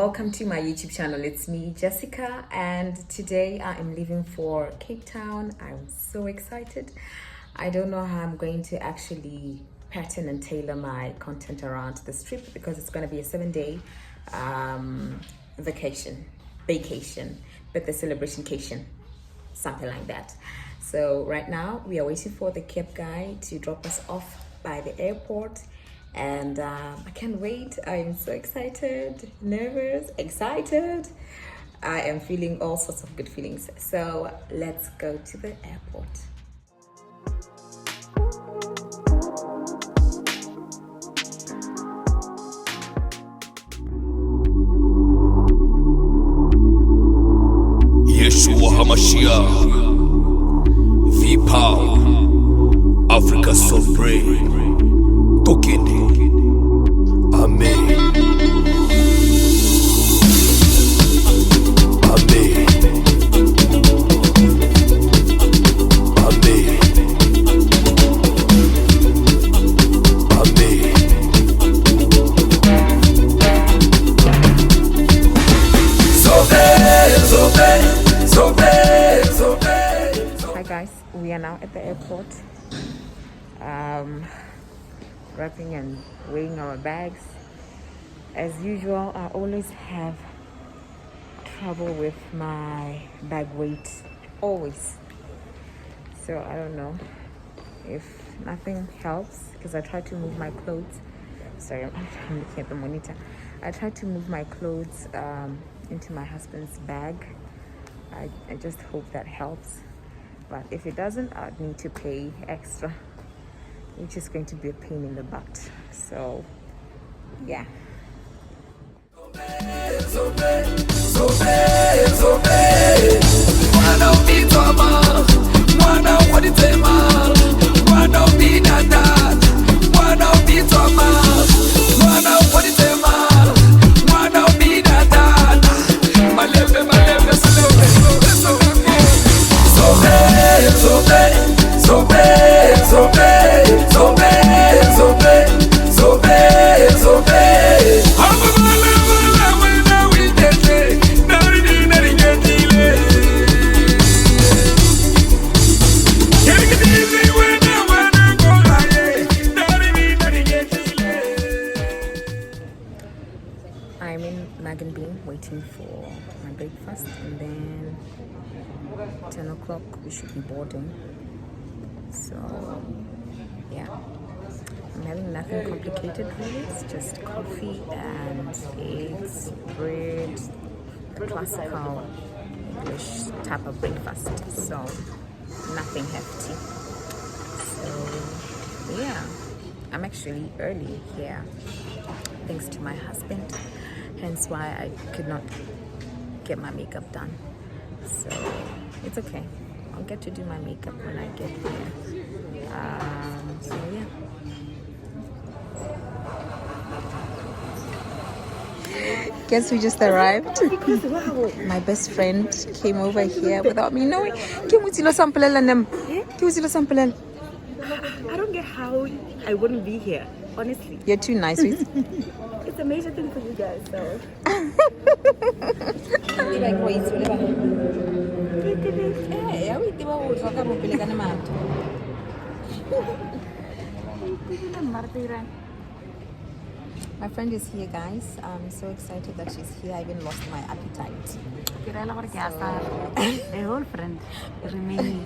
welcome to my YouTube channel. It's me, Jessica, and today I am leaving for Cape Town. I'm so excited. I don't know how I'm going to actually pattern and tailor my content around this trip because it's going to be a 7-day vacation, but the celebration-cation, something like that. So right now we are waiting for the cab guy to drop us off by the airport, and I can't wait. I'm so excited, nervous, excited. I am feeling all sorts of good feelings. So let's go to the airport. Yeshua HaMashiach, V-Power, Africa so brave, Tokende, Amen, Amen, Amen, Amen. Hi guys, we are now at the airport, wrapping and weighing our bags. As usual, I always have trouble with my bag weight, always. So I don't know if nothing helps, because I try to move my clothes. Sorry, I'm looking at the monitor. I try to move my clothes into my husband's bag. I just hope that helps, but if it doesn't, I'd need to pay extra, which is going to be a pain in the butt. So yeah. I'm in Bean waiting for my breakfast, and then 10 o'clock we should be boarding. So yeah, I'm having nothing complicated really. It's just coffee and eggs, bread, the classical English type of breakfast. So nothing hefty. So yeah, I'm actually early here thanks to my husband, hence why I could not get my makeup done. So it's okay, I'll get to do my makeup when I get there. So yeah. Guess we just arrived. My best friend came over here without me knowing. I don't get how I wouldn't be here, honestly. You're too nice with. It's a major thing for you guys, so. My friend is here, guys. I'm so excited that she's here. I even lost my appetite. A whole friend remaining.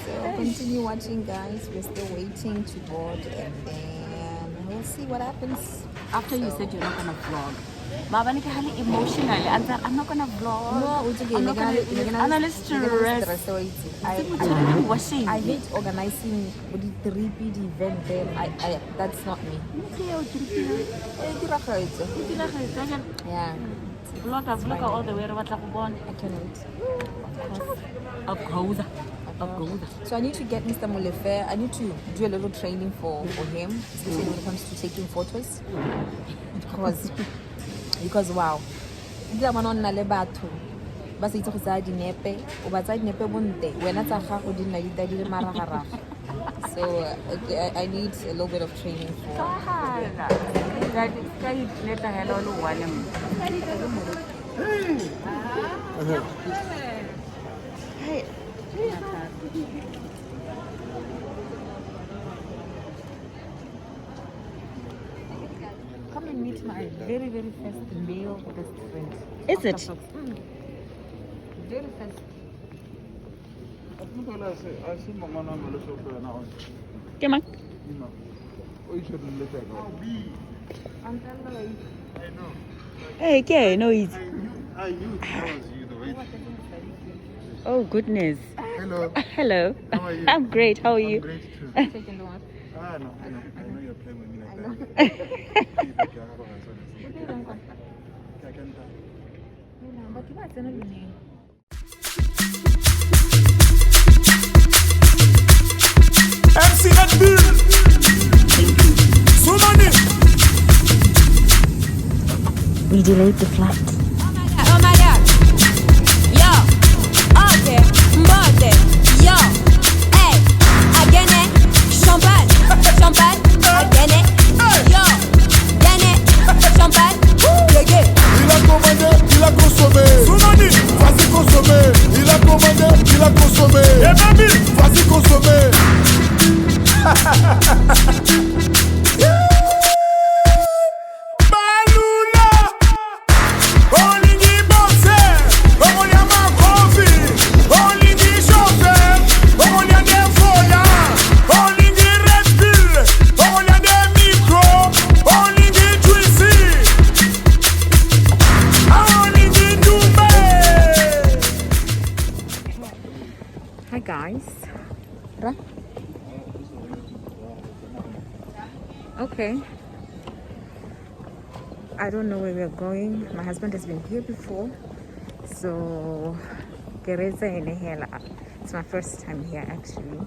So continue watching, guys. We're still waiting to board, and then we'll see what happens. After you said you're not gonna vlog, emotionally, I'm not gonna vlog. No, I'm not gonna analyze stress. I hate organizing the 3PD event. Then I that's not me. Yeah. Vlog all the way. I can't wait. Of course. gold. So I need to get Mr. Molefe. I need to do a little training for him, especially when it comes to taking photos. Because wow. Dila mana nna le batho ba se itse go tsaya dinepe o ba tsaya dinepe bonte wena tsa gago di nna di le maragaraga. So I need a little bit of training for Come and meet my very, very first male best friend. Is it? Very first. Come on. Hey, okay, no, it's. I knew that was you the way. Oh, goodness. Hello. Hello. How are you? I'm great. How are you? I'm great too. Take a look. I know you're playing with me like that. I can tell. But what's another name? MC Nadbil. So money. We delayed the flight. Oh my god. Yo. Okay. Mbote. Yo. Hey. Again it. Champagne. Champagne. Again it. Yo. Again it. Champagne. Yeah. Il a commandé, il a consommé. So money. Vas-y consommer. Il a commandé, il a consommé. Et baby, vas-y consommer. Balula. Olingi boxe. Omonyama coffee. Olingi chauffeur. Omonyama foya. Olingi red pill. Omonyama micro. Olingi juicy. Olingi dumbe. Hi guys. Okay. I don't know where we're going. My husband has been here before. So it's my first time here actually.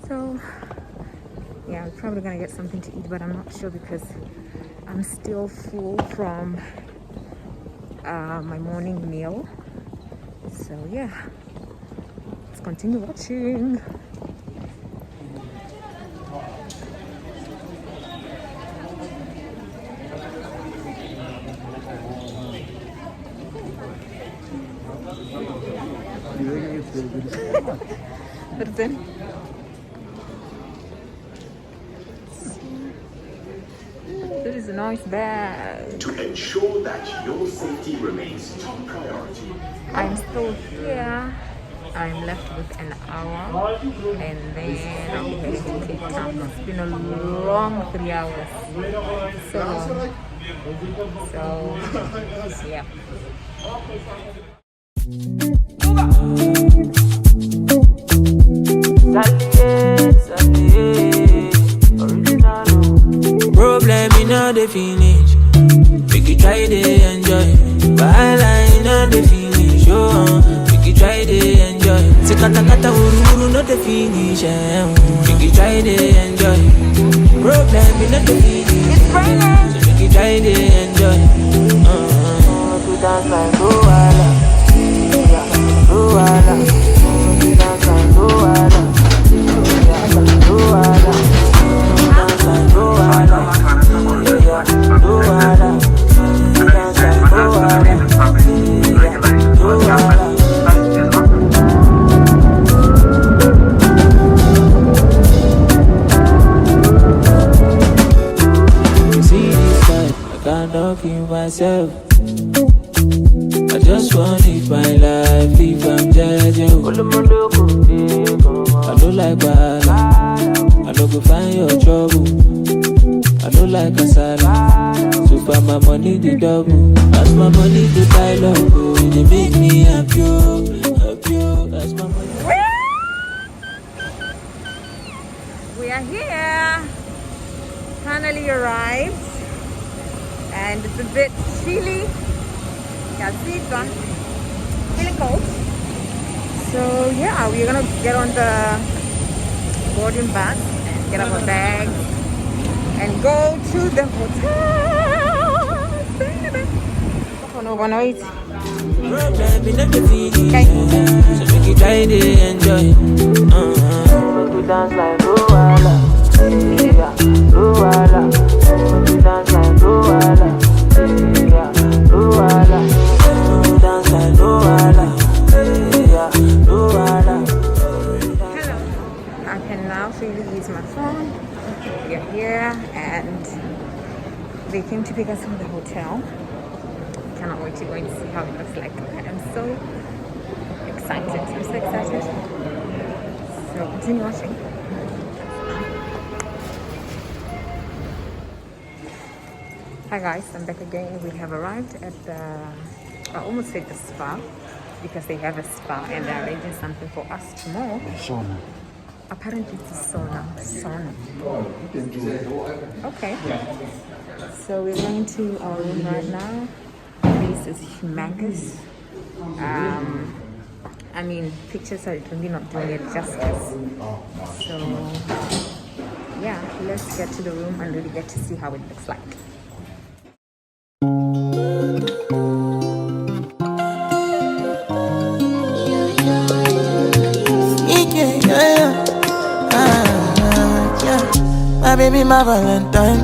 So yeah, I'm probably gonna get something to eat, but I'm not sure because I'm still full from my morning meal. So yeah, let's continue watching. But then this is a nice bag. To ensure that your safety remains top priority. I'm still here. I'm left with an hour and then I'll be heading to Cape Town. It's been a long 3 hours. So long. So yeah. Problem in all the finish. Make you try to enjoy. While I know the finish. Oh, make you try to enjoy. Se kata kata uru not the finish. Make you try to enjoy. Problem in all the finish. So make you try to enjoy. To dance like Luala. Luala. To dance like Luala. Luala. Myself, I just want to live my life if I'm judging. I don't like bad, I don't go find your trouble. I don't like kasala, so far my money the double. That's my money to buy love, they make me happy, happy. That's my money. We are here. Finally arrived. And it's a bit chilly. Feeling cold. So yeah, we're gonna get on the boarding bus, get our bags, and go to the hotel. Overnight. Problem in the feeling. So make you try to enjoy. Make we dance like Luala. Yeah, Luala. Make we dance like Luala. Yeah, Luala. Make we dance like Luala. Yeah, Luala. Hello. I can now freely use my phone. We're here and they came to pick us from the hotel. Cannot wait to go and see how it looks like. I'm so excited. I'm so excited. So continue watching. Hi guys, I'm back again. We have arrived at the, I almost said the spa, because they have a spa and they're arranging something for us tomorrow. Sauna. Apparently it's a sauna. Okay. So we're going to our room right now. This is humongous. I mean, pictures are really not doing it justice. So yeah, let's get to the room and really get to see how it looks like. My baby, my Valentine.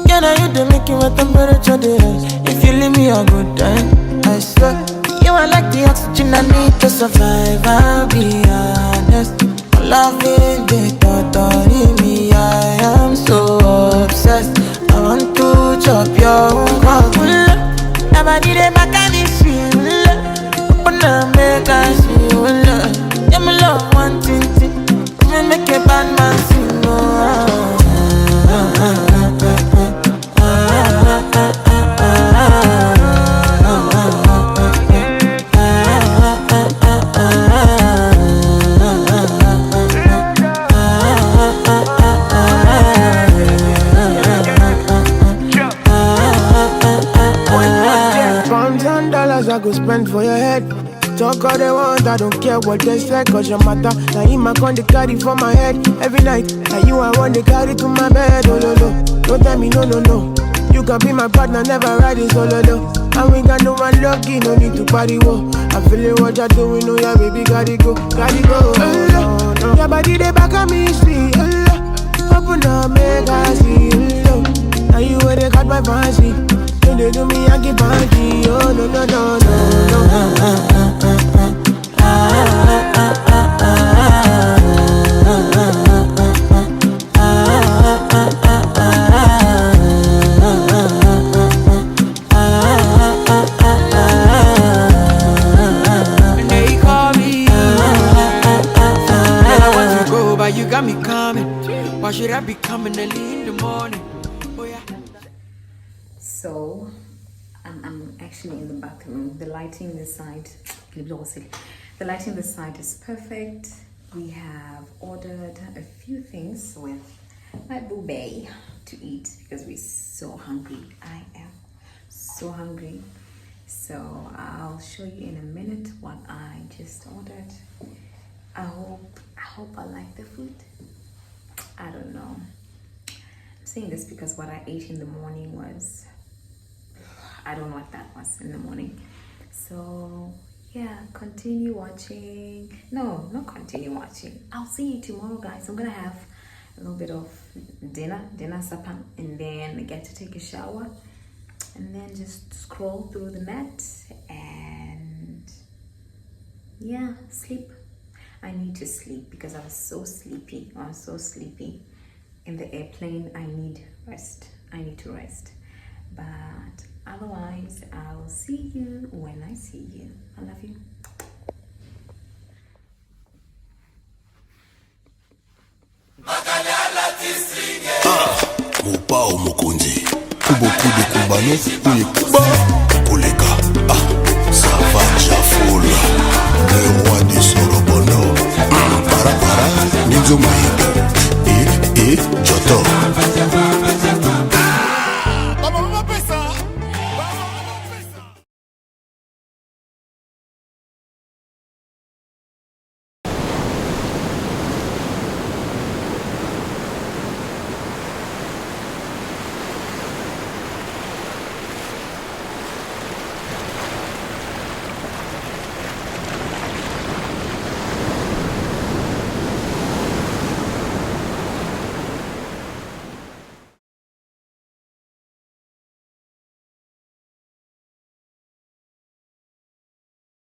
Can I you to make you a temperature days? If you leave me a good time, I swear. You are like the oxygen I need to survive. I'll be honest. Loving the thought of me, I am so obsessed. I want to chop your heart. Nobody dey back at this shit. Open up, make us feel. Yeah, me love one thing. Me make a bad man sing. I go spend for your head. Talk all they want, I don't care what they say, cause your matter. Now in my con they carry for my head every night. Now you I want they carry to my bed, oh no no. Don't tell me no no no. You can be my partner, never ride it solo though. And we got no one lucky, no need to party, whoa. I'm feeling what you're doing, oh yeah baby, gotta go. Oh, no. Your body they back on me, sweet, open up, make I see, now you where they got my fancy. When they do me, I get banky. Oh no no no And they call me. And I want to go, but you got me coming. Why should I be coming early in the morning? So I'm actually in the bathroom. The lighting this side, the lighting this side is perfect. We have ordered a few things with my boo-bae to eat because we're so hungry. I am so hungry. So I'll show you in a minute what I just ordered. I hope I like the food. I don't know. I'm saying this because what I ate in the morning was, I don't know what that was in the morning. So yeah, continue watching. No, not continue watching. I'll see you tomorrow, guys. I'm gonna have a little bit of dinner supper, and then get to take a shower, and then just scroll through the net and yeah, sleep. I need to sleep because I was so sleepy. In the airplane. I need rest. I need to rest. But otherwise, I'll see you when I see you. I love you. Mopao Mokonzi. Beaucoup de Kumbano, Kuba, Koleka, ça va, Jafoul, le roi du Sorobono, para, Ninzo Maïga, et Joto.